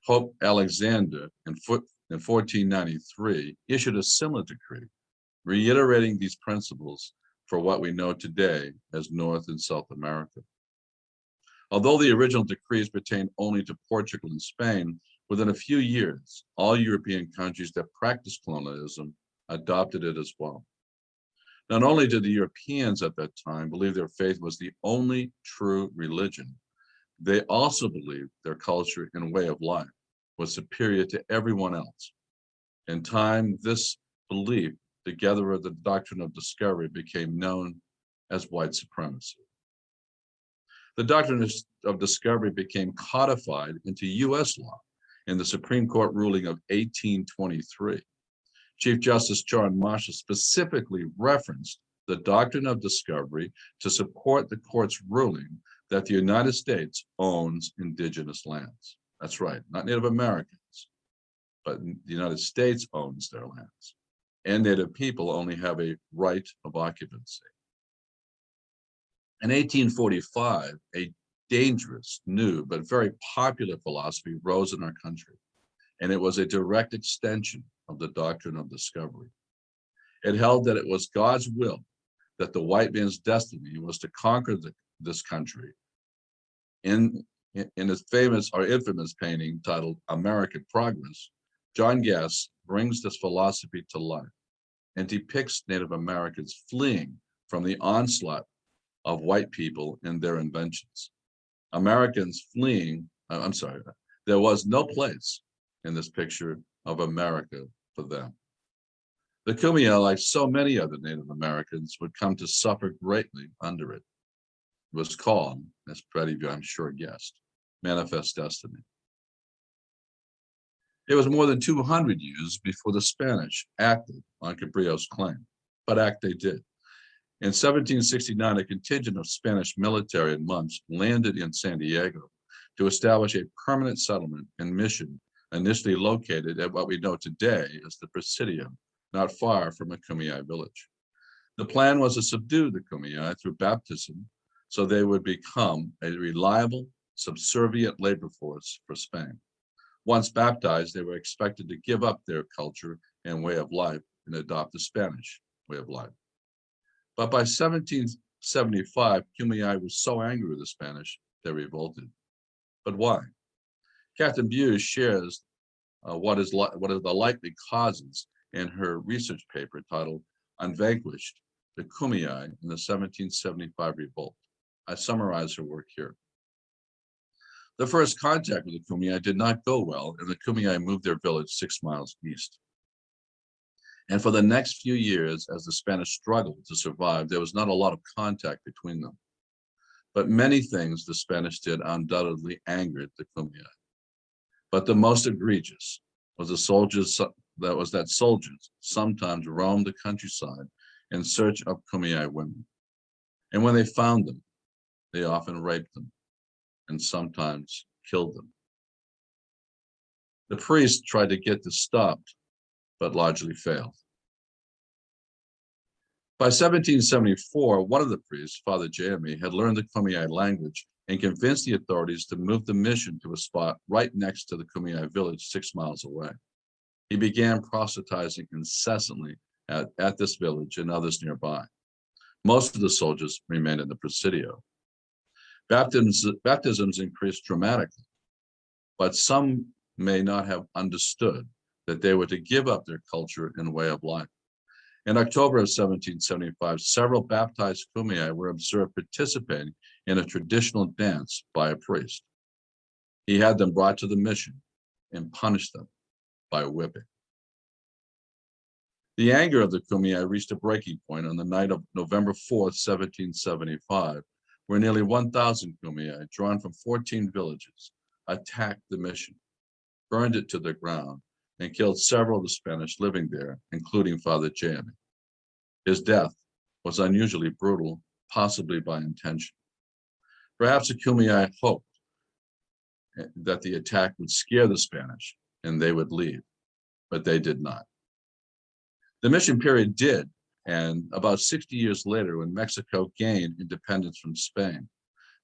Pope Alexander in 1493 issued a similar decree, reiterating these principles for what we know today as North and South America. Although the original decrees pertained only to Portugal and Spain, within a few years, all European countries that practiced colonialism adopted it as well. Not only did the Europeans at that time believe their faith was the only true religion, they also believed their culture and way of life was superior to everyone else. In time, this belief, together with the doctrine of discovery, became known as white supremacy. The doctrine of discovery became codified into US law in the Supreme Court ruling of 1823. Chief Justice John Marshall specifically referenced the doctrine of discovery to support the court's ruling that the United States owns indigenous lands. That's right, not Native Americans, but the United States owns their lands. And Native people only have a right of occupancy. In 1845, a dangerous, new, but very popular philosophy rose in our country, and it was a direct extension of the doctrine of discovery. It held that it was God's will that the white man's destiny was to conquer this country. In his famous or infamous painting titled American Progress, John Gass brings this philosophy to life and depicts Native Americans fleeing from the onslaught of white people and their inventions. Americans fleeing, there was no place in this picture of America for them. The Kumeyaay, like so many other Native Americans, would come to suffer greatly under it. It was called, as Pretty of you, I'm sure, guessed, manifest destiny. It was more than 200 years before the Spanish acted on Cabrillo's claim, but act they did. In 1769, a contingent of Spanish military and monks landed in San Diego to establish a permanent settlement and mission initially located at what we know today as the Presidio, not far from a Kumeyaay village. The plan was to subdue the Kumeyaay through baptism so they would become a reliable, subservient labor force for Spain. Once baptized, they were expected to give up their culture and way of life and adopt the Spanish way of life. But by 1775, Kumeyaay was so angry with the Spanish, they revolted. But why? Captain Buse shares what are the likely causes in her research paper titled Unvanquished, the Kumeyaay in the 1775 Revolt. I summarize her work here. The first contact with the Kumeyaay did not go well, and the Kumeyaay moved their village 6 miles east. And for the next few years, as the Spanish struggled to survive, there was not a lot of contact between them. But many things the Spanish did undoubtedly angered the Kumeyaay. But the most egregious was that soldiers sometimes roamed the countryside in search of Kumeyaay women. And when they found them, they often raped them and sometimes killed them. The priests tried to get this stopped, but largely failed. By 1774, one of the priests, Father Jeremy, had learned the Kumeyaay language and convinced the authorities to move the mission to a spot right next to the Kumeyaay village 6 miles away. He began proselytizing incessantly at this village and others nearby. Most of the soldiers remained in the Presidio. Baptisms increased dramatically, but some may not have understood that they were to give up their culture and way of life. In October of 1775, several baptized Kumeyaay were observed participating in a traditional dance by a priest. He had them brought to the mission and punished them by whipping. The anger of the Kumeyaay reached a breaking point on the night of November 4th, 1775, where nearly 1,000 Kumeyaay, drawn from 14 villages, attacked the mission, burned it to the ground, and killed several of the Spanish living there, including Father Jeremy. His death was unusually brutal, possibly by intention. Perhaps the Kumeyaay hoped that the attack would scare the Spanish and they would leave, but they did not. The mission period did, and about 60 years later, when Mexico gained independence from Spain,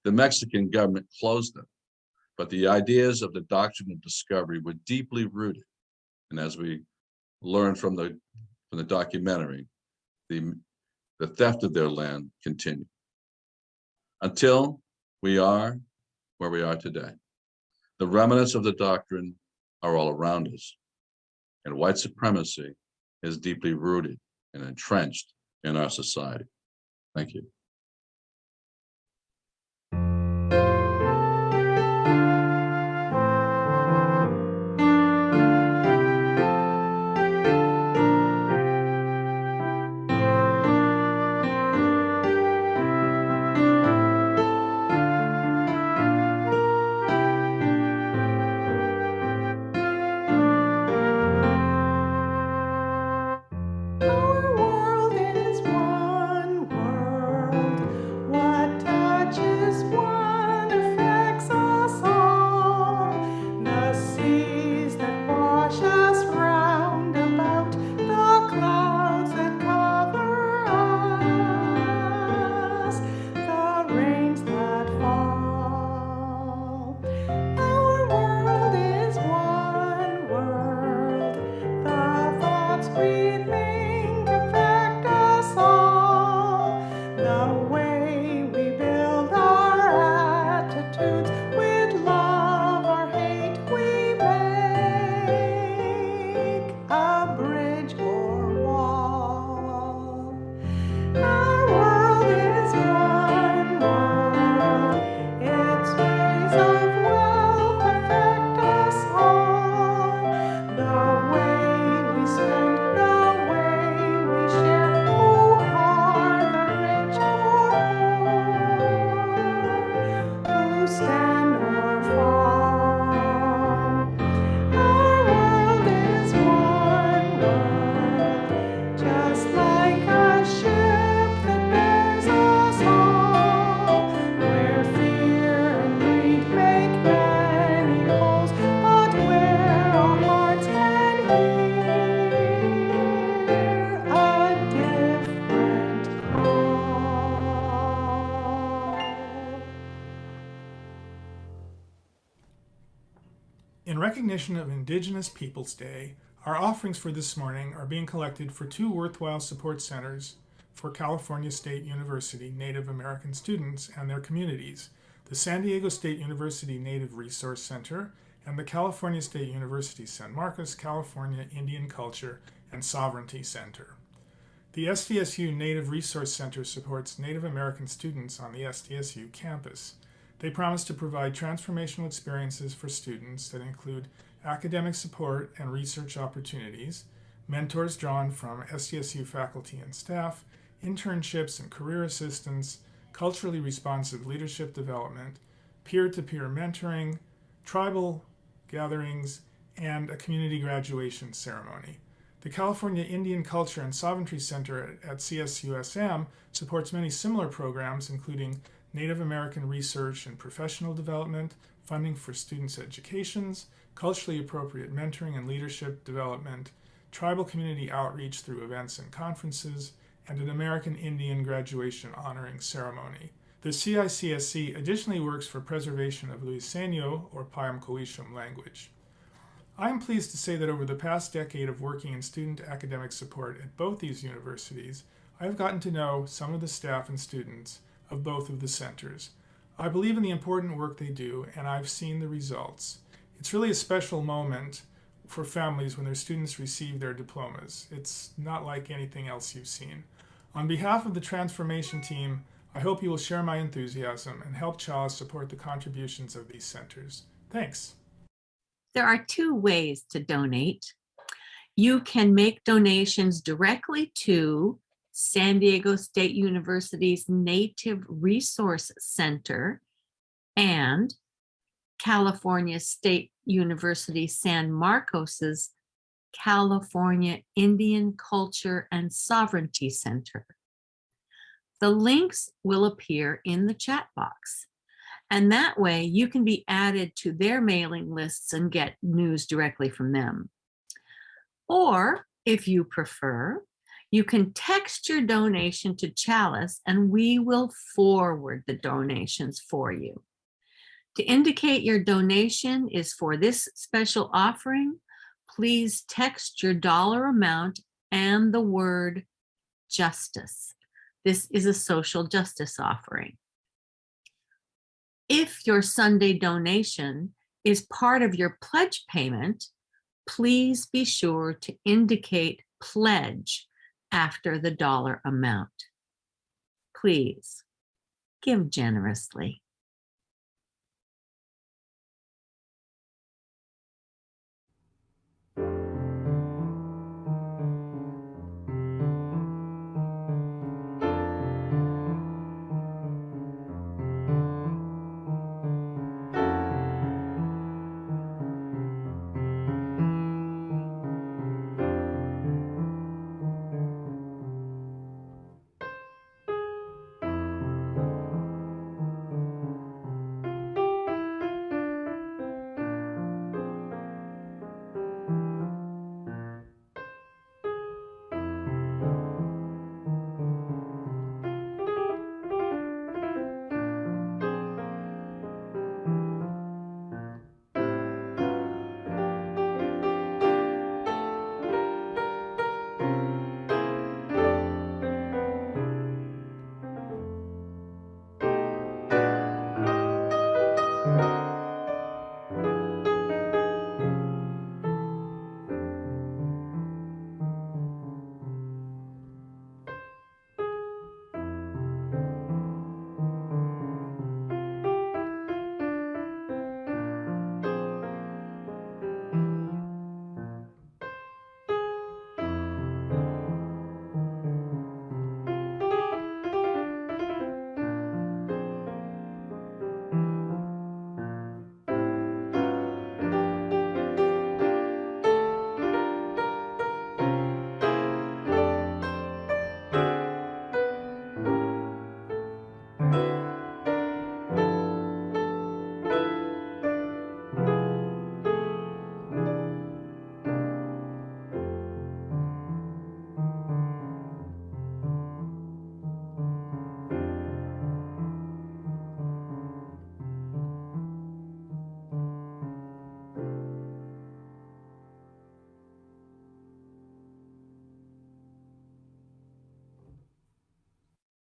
the Mexican government closed them. But the ideas of the doctrine of discovery were deeply rooted. And as we learned from the documentary, the theft of their land continued until we are where we are today. The remnants of the doctrine are all around us, and white supremacy is deeply rooted and entrenched in our society. Thank you. Our world is one word. recognition of Indigenous Peoples Day, our offerings for this morning are being collected for two worthwhile support centers for California State University Native American students and their communities, the San Diego State University Native Resource Center and the California State University San Marcos, California Indian Culture and Sovereignty Center. The SDSU Native Resource Center supports Native American students on the SDSU campus. They promise to provide transformational experiences for students that include academic support and research opportunities, mentors drawn from SDSU faculty and staff, internships and career assistance, culturally responsive leadership development, peer-to-peer mentoring, tribal gatherings, and a community graduation ceremony. The California Indian Culture and Sovereignty Center at CSUSM supports many similar programs, including Native American research and professional development, funding for students' educations, culturally appropriate mentoring and leadership development, tribal community outreach through events and conferences, and an American Indian graduation honoring ceremony. The CICSC additionally works for preservation of Luiseno or Payam language. I am pleased to say that over the past decade of working in student academic support at both these universities, I have gotten to know some of the staff and students of both of the centers. I believe in the important work they do, and I've seen the results. It's really a special moment for families when their students receive their diplomas. It's not like anything else you've seen. On behalf of the transformation team, I hope you will share my enthusiasm and help Chalice support the contributions of these centers. Thanks. There are two ways to donate. You can make donations directly to San Diego State University's Native Resource Center and California State University San Marcos's California Indian Culture and Sovereignty Center. The links will appear in the chat box. And that way you can be added to their mailing lists and get news directly from them. Or if you prefer, you can text your donation to Chalice and we will forward the donations for you. To indicate your donation is for this special offering, please text your dollar amount and the word justice. This is a social justice offering. If your Sunday donation is part of your pledge payment, please be sure to indicate pledge after the dollar amount. Please give generously.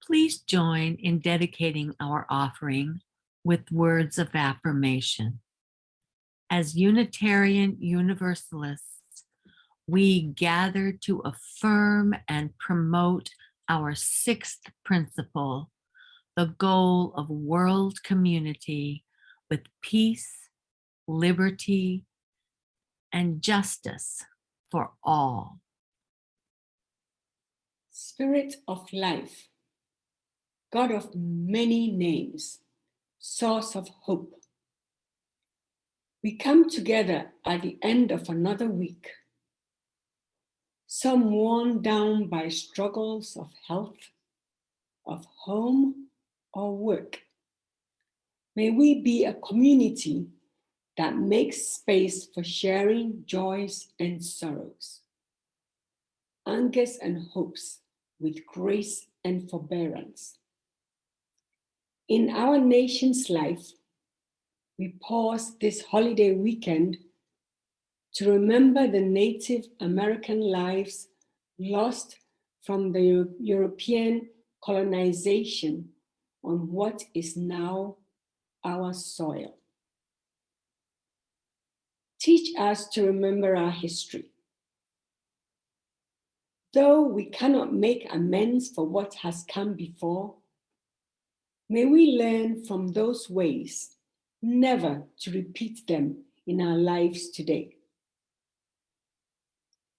Please join in dedicating our offering with words of affirmation. As Unitarian Universalists, we gather to affirm and promote our sixth principle, the goal of world community with peace, liberty, and justice for all. Spirit of life, God of many names, source of hope. We come together at the end of another week, some worn down by struggles of health, of home or work. May we be a community that makes space for sharing joys and sorrows, angers and hopes with grace and forbearance. In our nation's life, we pause this holiday weekend to remember the Native American lives lost from the European colonization on what is now our soil. Teach us to remember our history. Though we cannot make amends for what has come before, may we learn from those ways, never to repeat them in our lives today.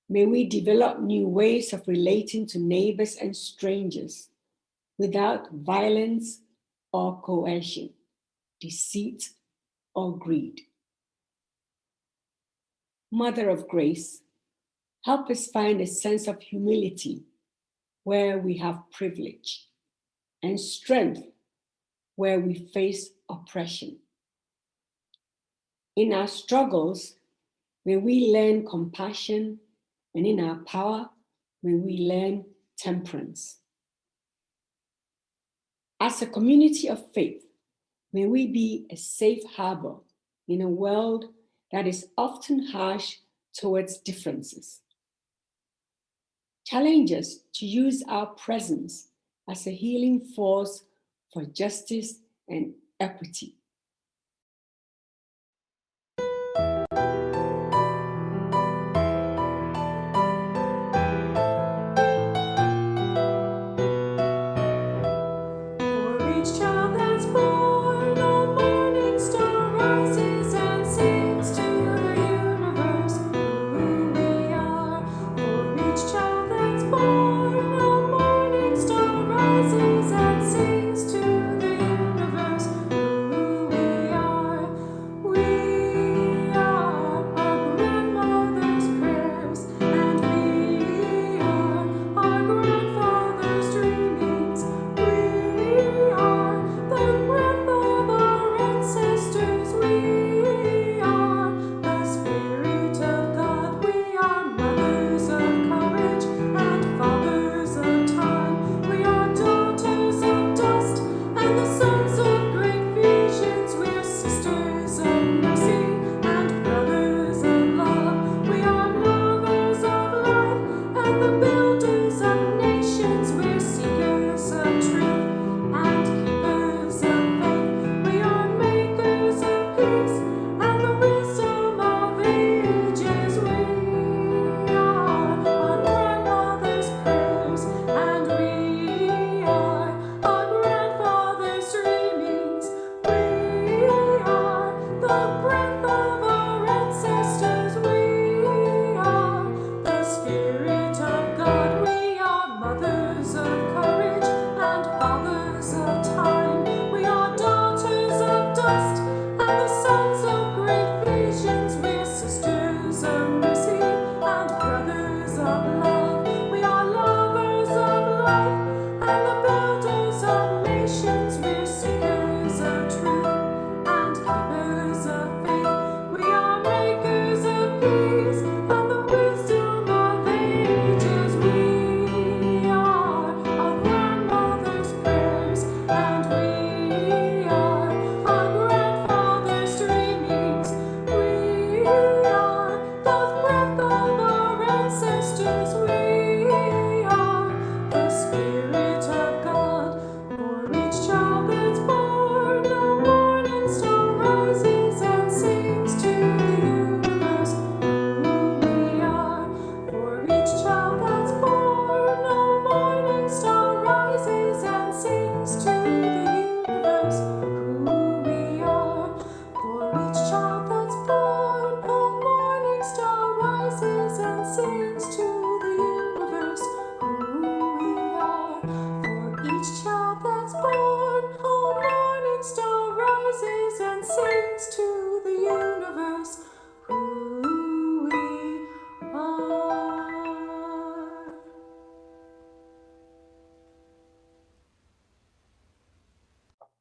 May we develop new ways of relating to neighbors and strangers without violence or coercion, deceit or greed. Mother of Grace, help us find a sense of humility where we have privilege and strength where we face oppression. In our struggles, may we learn compassion, and in our power, may we learn temperance. As a community of faith, may we be a safe harbor in a world that is often harsh towards differences. Challenge us to use our presence as a healing force for justice and equity.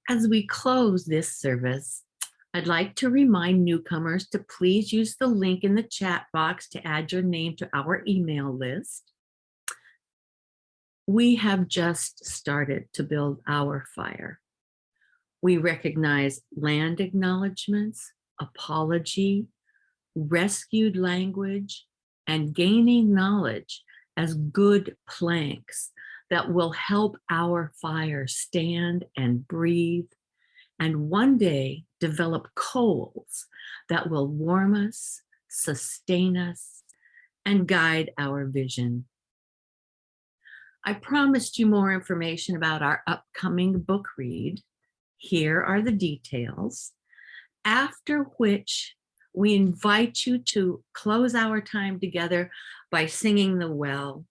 As we close this service, I'd like to remind newcomers to please use the link in the chat box to add your name to our email list. We have just started to build our fire. We recognize land acknowledgements, apology, rescued language, and gaining knowledge as good planks that will help our fire stand and breathe, and one day develop coals that will warm us, sustain us, and guide our vision. I promised you more information about our upcoming book read. Here are the details, after which we invite you to close our time together by singing the well,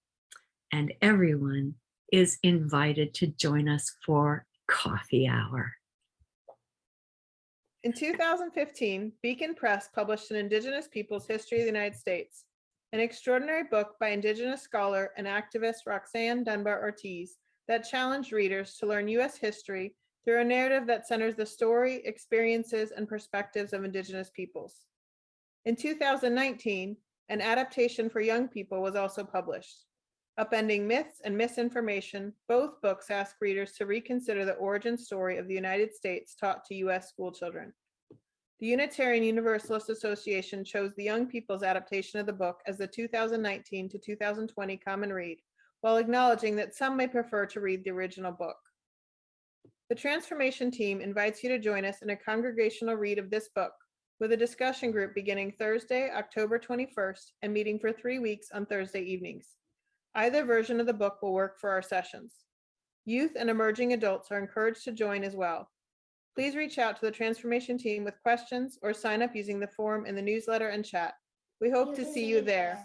and everyone is invited to join us for coffee hour. In 2015, Beacon Press published an Indigenous Peoples History of the United States, an extraordinary book by Indigenous scholar and activist Roxanne Dunbar Ortiz that challenged readers to learn U.S. history through a narrative that centers the story, experiences, and perspectives of Indigenous peoples. In 2019, an adaptation for young people was also published. Upending Myths and Misinformation, both books ask readers to reconsider the origin story of the United States taught to U.S. school children. The Unitarian Universalist Association chose the Young People's adaptation of the book as the 2019 to 2020 common read, while acknowledging that some may prefer to read the original book. The Transformation team invites you to join us in a congregational read of this book, with a discussion group beginning Thursday, October 21st, and meeting for 3 weeks on Thursday evenings. Either version of the book will work for our sessions. Youth and emerging adults are encouraged to join as well. Please reach out to the Transformation team with questions or sign up using the form in the newsletter and chat. We hope to see you there.